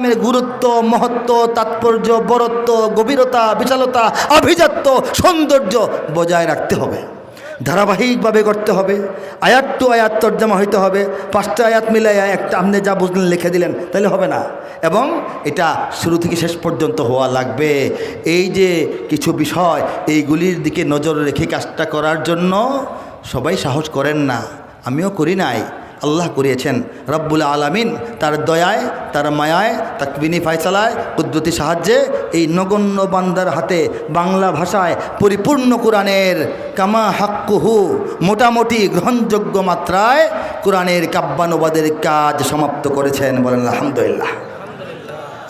কালামের গুরুত্ব, মহত্ব, তাৎপর্য, বরত্ব, গভীরতা, বিশালতা, আভিজাত্য, সৌন্দর্য বজায় রাখতে হবে। ধারাবাহিকভাবে করতে হবে। আয়াত টু আয়াত তর্জমা হইতে হবে। 5টা আয়াত মিলে একটা আপনি যা বুঝলেন লিখে দিলেন তাহলে হবে না, এবং এটা শুরু থেকে শেষ পর্যন্ত হওয়া লাগবে। এই যে কিছু বিষয়, এইগুলির দিকে নজর রেখে কাজটা করার জন্য সবাই সাহস করেন না, আমিও করি নাই, আল্লাহ করিয়েছেন। রব্বুল আলামিন তার দয়ায়, তার মায়ায়, তাকবিনী ফায়সালায়, কুদরতি সাহায্যে এই নগণ্য বান্দার হাতে বাংলা ভাষায় পরিপূর্ণ কোরআনের কামা হাক্কুহু মোটামুটি গ্রহণযোগ্য মাত্রায় কোরআনের কাব্যানুবাদের কাজ সমাপ্ত করেছেন। বলেন আলহামদুলিল্লাহ।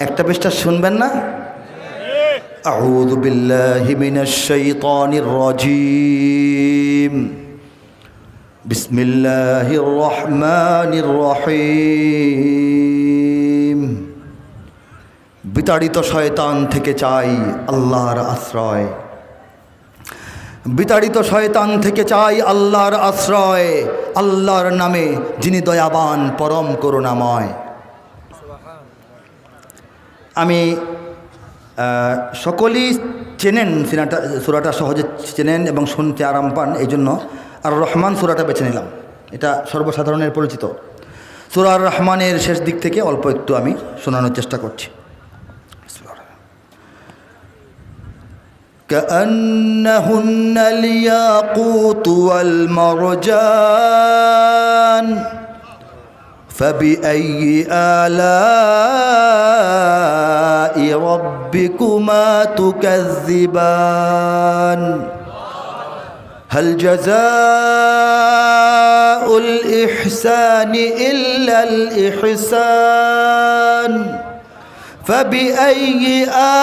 একটা পৃষ্ঠা শুনবেন না? আউযু বিল্লাহি মিনাশ শাইতানির রাজীম। বিসমিল্লাহির রহমানির রহিম। বিতাড়িত শয়তান থেকে চাই আল্লাহর আশ্রয়, বিতাড়িত শয়তান থেকে চাই আল্লাহর আশ্রয়, আল্লাহর নামে যিনি দয়াবান পরম করুণাময়। আমি সকলেই চেনেন সূরাটা সহজে চেনেন এবং শুনতে আরাম পান, এই জন্য আর রহমান সূরাটা বেছে নিলাম। এটা সর্বসাধারণের পরিচিত সূরা আর রহমানের শেষ দিক থেকে অল্প একটু আমি শোনানোর চেষ্টা করছি। কাআন্নাহুন্নাল ইয়াকুতু ওয়াল মারজান ফাবিআইয়ি আলাই রাব্বিকুমা তুকাযযিবান هل جزاء الإحسان إلا الإحسان فبأي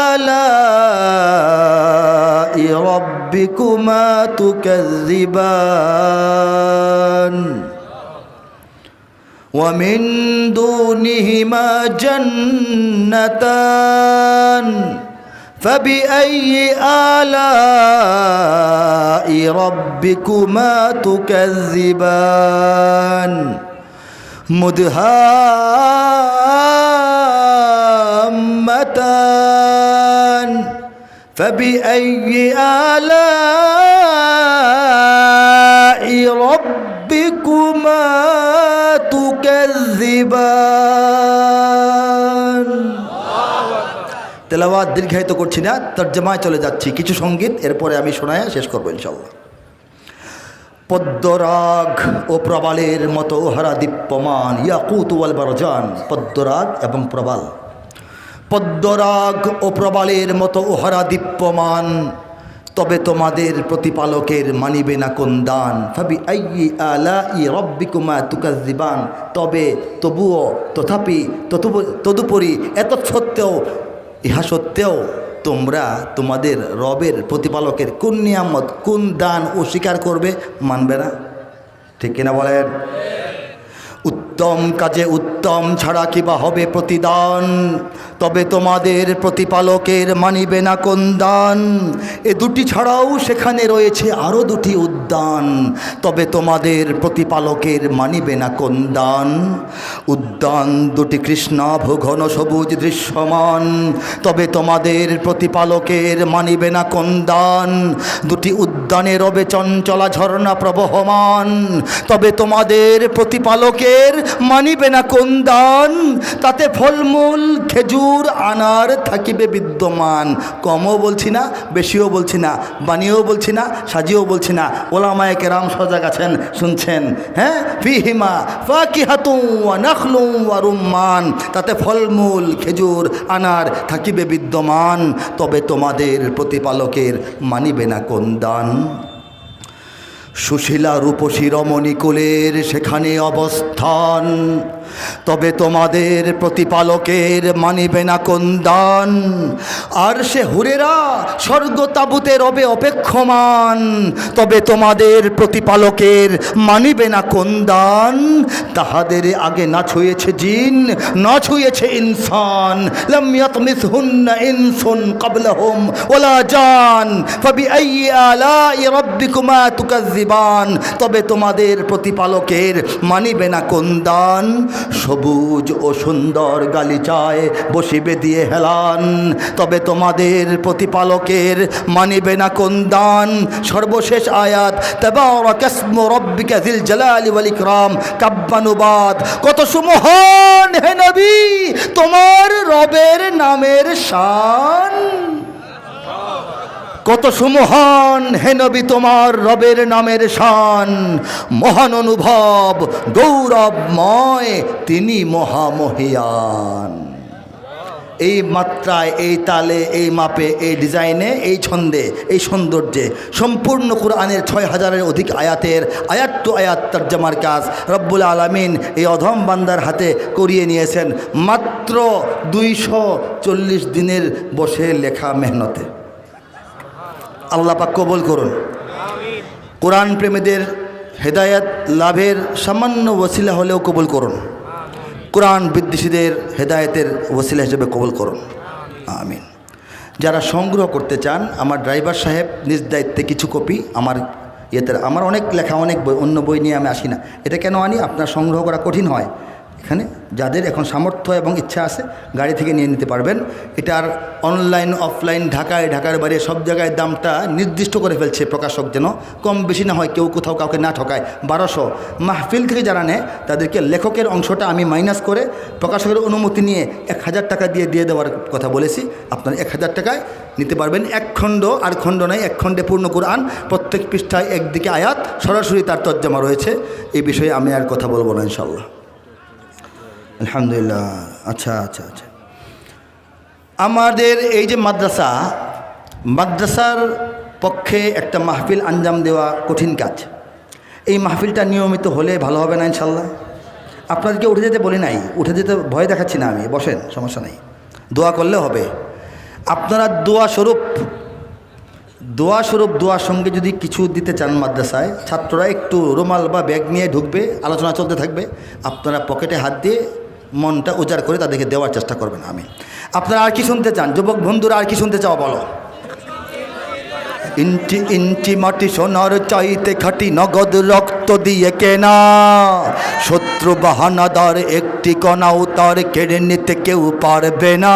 آلاء ربكما تكذبان ومن دونهما جنتان فبأي آلاء ربكما تكذبان مدهامتان فبأي آلاء ربكما تكذبان। তেলাওয়াত দীর্ঘায়িত করছি না, তর্জমায় চলে যাচ্ছি। কিছু সঙ্গীত এরপরে আমি শোনায় শেষ করবো ইনশাল্লাহ। পদ্মরাগ ও প্রবালের মতো ওহারা দীপ্যমান, ইয়াকুত ওয়াল মারজান, পদ্মরাগ এবং প্রবাল। পদ্মরাগ ও প্রবালের মতো ওহারা দীপ্যমান, তবে তোমাদের প্রতিপালকের মানিবে না কোন দান। ফাবিআইয়ি আলাই রাব্বিকুমা তুকাযযিবান, তবে তবুও তথাপি তদুপরি এত সত্ত্বেও ইহা সত্ত্বেও তোমরা তোমাদের রবের প্রতিপালকের কোন নিয়ামত, কোন দান অস্বীকার করবে, মানবে না? ঠিক কিনা বলেন? উত্তম কাজে উত্তম ছাড়া কিবা হবে প্রতিদান, তবে তোমাদের প্রতিপালকের মানিবে না কোন দান। এ দুটি ছাড়াও সেখানে রয়েছে আরও দুটি উদ্যান, তবে তোমাদের প্রতিপালকের মানিবে না কোন দান। উদ্যান দুটি কৃষ্ণাভ ঘন সবুজ দৃশ্যমান, তবে তোমাদের প্রতিপালকের মানিবে না কোন দান। দুটি উদ্যানে রবে চঞ্চলা ঝর্ণা প্রবহমান, তবে তোমাদের প্রতিপালকের মানিবে না কোন দান। তাতে ফলমূল খেজুর আনার থাকিবে বিদ্যমান। কমও বলছি না, বেশিও বলছি না, বানিয়েও বলছি না, সাজিয়েও বলছি না। ওলামায়ে কেরাম সজাগ আছেন, শুনছেন? হ্যাঁ, ফিহিমা ফাকিহাতুন ওয়া নাখলুন ওয়া রুম্মান, তাতে ফলমূল খেজুর আনার থাকিবে বিদ্যমান, তবে তোমাদের প্রতিপালকের মানিবে না কোন দান। সুশীলা রূপসী রমণী কুলের সেখানে অবস্থান, তবে তোমাদের প্রতিপালকের মানিবে না কোন দান। আর সে হুরেরা স্বর্গ তাবুতে রবে অপেক্ষমান, তবে তোমাদের প্রতিপালকের মানিবে না কোন দান। তাহাদের আগে না ছুঁয়েছে জিন, না ছুঁয়েছে ইনসান, লাম ইয়াতমিসহুন্না ইনসুন ক্বাবলাহুম ওয়ালা জান, ফাবিআইয়ি আলাই রাব্বিকুমা তুকাযযিবান, তবে তোমাদের প্রতিপালকের মানিবে না কোন দান। সবুজ ও সুন্দর গালিচায় বসিবে দিয়ে হেলান, তবে তোমাদের প্রতিপালকের মানিবে না কোন দান। সর্বশেষ আয়াত, তাবারাকাসমু রাব্বিকা যিল জালালি ওয়াল ইকরাম, কাব্যানুবাদ। কত সুমহান হে নবী তোমার রবের নামের শান, কত সুমহান হে নবী তোমার রবের নামের শান। মহান অনুভব গৌরবময় তিনি মহামহিয়ান। এই মাত্রায়, এই তালে, এই মাপে, এই ডিজাইনে, এই ছন্দে, এই সৌন্দর্যে সম্পূর্ণ কোরআনের 6000-এর অধিক আয়াতের আয়াত টু আয়াত তর্জমার কাজ রব্বুল আলামিন এই অধম বান্দার হাতে করিয়ে নিয়েছেন মাত্র 240 দিনের বসে লেখা মেহনতে। আল্লাহ পাক কবুল করুন। কোরআন প্রেমীদের হেদায়েত লাভের সামান্য ওসিলা হলেও কবুল করুন। কোরআন বিদ্বেষীদের হেদায়েতের ওসিলা হিসেবে কবুল করুন, আমিন। যারা সংগ্রহ করতে চান, আমার ড্রাইভার সাহেব নিজ দায়িত্বে কিছু কপি আমার আমার অনেক লেখা, অনেক বই, অন্য বই নিয়ে আমি আসি না। এটা কেন আনি? আপনার সংগ্রহ করা কঠিন হয়। এখানে যাদের এখন সামর্থ্য এবং ইচ্ছা আছে গাড়ি থেকে নিয়ে নিতে পারবেন। এটার অনলাইন অফলাইন ঢাকার বাইরে সব জায়গায় দামটা নির্দিষ্ট করে ফেলছে প্রকাশক, যেন কম বেশি না হয়, কেউ কোথাও কাউকে না ঠকায়। 1200 মাহফিল থেকে যারা নেয় তাদেরকে লেখকের অংশটা আমি মাইনাস করে প্রকাশকের অনুমতি নিয়ে 1000 টাকা দিয়ে দেওয়ার কথা বলেছি। আপনারা 1000 টাকায় নিতে পারবেন। এক খণ্ড, আর খণ্ড নয়, এক খণ্ডে পূর্ণ কোরআন, প্রত্যেক পৃষ্ঠায় একদিকে আয়াত, সরাসরি তার তর্জমা রয়েছে। এই বিষয়ে আমি আর কথা বলবো না ইনশাল্লাহ। আলহামদুলিল্লাহ। আচ্ছা, আমাদের এই যে মাদ্রাসার পক্ষে একটা মাহফিল আঞ্জাম দেওয়া কঠিন কাজ। এই মাহফিলটা নিয়মিত হলে ভালো হবে না ইনশাল্লাহ। আপনাদেরকে উঠে যেতে বলি নাই, উঠে যেতে ভয় দেখাচ্ছি না আমি, বসেন, সমস্যা নেই, দোয়া করলে হবে। আপনারা দোয়ার সঙ্গে যদি কিছু দিতে চান মাদ্রাসায়, ছাত্ররা একটু রুমাল বা ব্যাগ নিয়ে ঢুকবে, আলোচনা চলতে থাকবে, আপনারা পকেটে হাত দিয়ে মনটা উজাড় করে তাদেরকে দেওয়ার চেষ্টা করবেন। আমি আপনারা আর কি শুনতে চান? যুবক বন্ধুরা আর কি শুনতে চাও বলো? ইঞ্চি ইঞ্চি মাটি সোনার চাইতে খাঁটি, নগদ রক্ত দিয়ে কেনা, শত্রু বাহানাদার একটি কণাও তার কেড়ে নিতে কেউ পারবে না।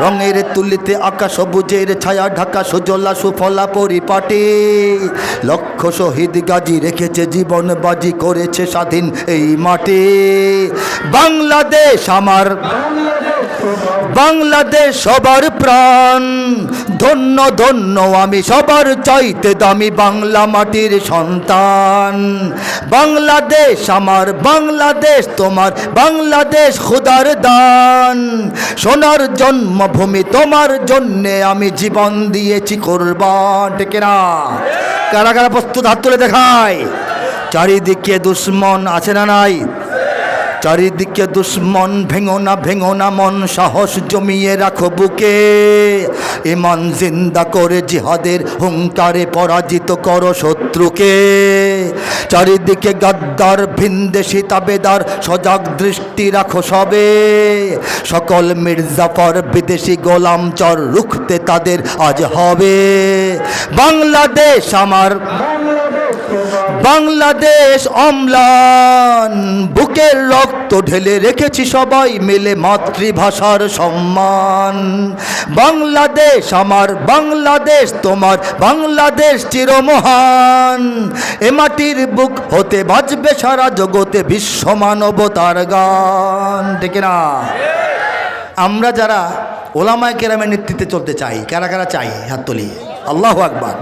রঙের তুলিতে আকাশ সবুজের ছায়া ঢাকা, সুজলা সুফলা পরিপাটি, লক্ষ শহীদ গাজী রেখেছে জীবন বাজি, করেছে স্বাধীন এই মাটি। বাংলাদেশ আমার, বাংলাদেশ সবার প্রাণ, ধন্য ধন্য আমি সবার চাইতে দামি বাংলা মাটির সন্তান। বাংলাদেশ আমার, বাংলাদেশ তোমার, বাংলাদেশ খোদার দান, সোনার জন্মভূমি তোমার জন্যে আমি জীবন দিয়েছি কোরবান। ঠিক না? কারা কারা প্রস্তুত? হাত তুলে দেখায়। চারিদিকে দুশ্মন আছে না নাই? চারিদিকে দুশ্মন, ভেঙো না মন, সাহস জমিয়ে রাখো বুকে, ইমান জিন্দা করে জিহাদের হুঙ্কারে পরাজিত করো শত্রুকে। চারিদিকে গাদ্দার ভিনদেশি তাবেদার, সজাগ দৃষ্টি রাখো সবে, সকল মির্জাফর বিদেশি গোলাম চর রুখতে তাদের আজ হবে। বাংলাদেশ আমার, বাংলাদেশ অম্লান, বুকের রক্ত ঢেলে রেখেছি সবাই মিলে মাতৃভাষার সম্মান। বাংলাদেশ আমার, বাংলাদেশ তোমার, বাংলাদেশ চিরমহান, এ মাটির বুক হতে বাজবে সারা জগতে বিশ্ব মানবতার গান। ঠিক না? আমরা যারা ওলামায়ে কেরামের নেতৃত্বে চলতে চাই, কারা কারা চাই? হাত তুলি। আল্লাহু আকবার।